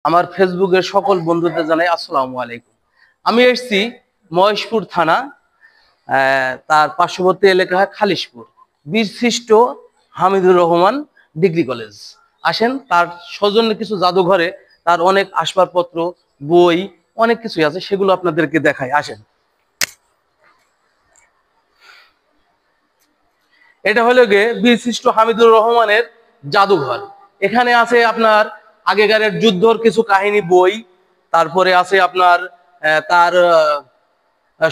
আমার ফেসবুকের সকল বন্ধুদের জানাই আসসালামু আলাইকুম। আমি এসেছি মহেশপুর থানা, তার পার্শ্ববর্তী এলাকা খালিশপুর, বীরশ্রেষ্ঠ হামিদুর রহমান ডিগ্রি কলেজ। আসেন, তার সৌজন্যে কিছু জাদুঘরে তার অনেক আসবাবপত্র, বই, অনেক কিছুই আছে, সেগুলো আপনাদেরকে দেখাই। আসেন, এটা হলো গিয়ে বীরশ্রেষ্ঠ হামিদুর রহমানের জাদুঘর। এখানে আছে আপনার আগেকারের যুদ্ধর কিছু কাহিনী বই, তারপরে আছে আপনার তার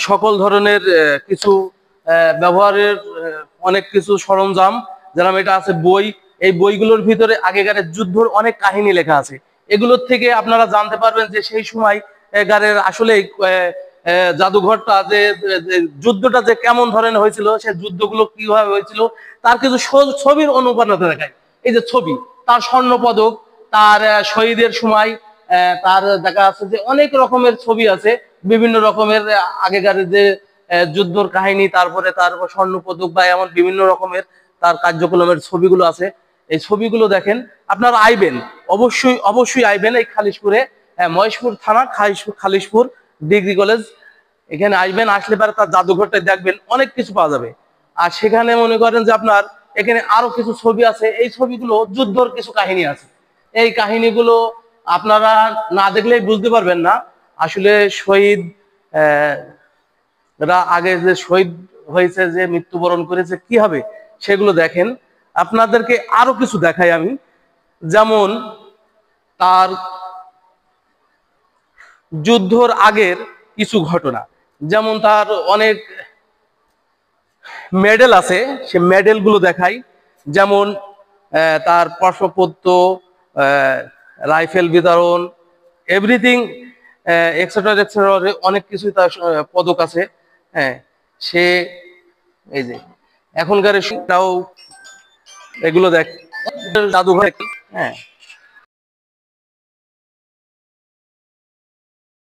সকল ধরনের কিছু ব্যবহারের অনেক কিছু সরঞ্জাম, যেরকম এটা আছে বই। এই বইগুলোর ভিতরে আগেকারের যুদ্ধর অনেক কাহিনী লেখা আছে। এগুলোর থেকে আপনারা জানতে পারবেন যে সেই সময় গারের আসলে জাদুঘরটা যে যুদ্ধটা যে কেমন ধরনের হয়েছিল, সেই যুদ্ধগুলো কিভাবে হয়েছিল, তার কিছু ছবির অনুপ্রেরণা দেখায়। এই যে ছবি, তার স্বর্ণ পদক, তার শহীদের সময়, তার দেখা আছে যে অনেক রকমের ছবি আছে, বিভিন্ন রকমের আগেকার যে যুদ্ধর কাহিনী, তারপরে তার স্বর্ণ পদক বা এমন বিভিন্ন রকমের তার কার্যক্রমের ছবিগুলো আছে। এই ছবিগুলো দেখেন, আপনারা আইবেন, অবশ্যই অবশ্যই আইবেন এই খালিশপুরে, মহেশপুর থানা খালিশপুর ডিগ্রি কলেজ। এখানে আসবেন, আসলে পরে তার জাদুঘরটা দেখবেন, অনেক কিছু পাওয়া যাবে। আর সেখানে মনে করেন যে আপনার এখানে আরো কিছু ছবি আছে, এই ছবিগুলো যুদ্ধর কিছু কাহিনী আছে। এই কাহিনীগুলো আপনারা না দেখলেই বুঝতে পারবেন না আসলে শহীদ রা আগে যে শহীদ হয়েছে, যে মৃত্যুবরণ করেছে, কি হবে সেগুলো দেখেন। আপনাদেরকে আরো কিছু দেখাই আমি, যেমন তার যুদ্ধর আগের কিছু ঘটনা, যেমন তার অনেক মেডেল আছে, সে মেডেল গুলো দেখাই। যেমন তার প্রশ্নপত্র, রাইফেল বিতরণ, এভরিথিং, এক্সেট্রা এক্সেট্রা, অনেক কিছুই তার পদক আছে। হ্যাঁ, সে এই যে এখনকার এগুলো দেখ জাদুঘর। হ্যাঁ,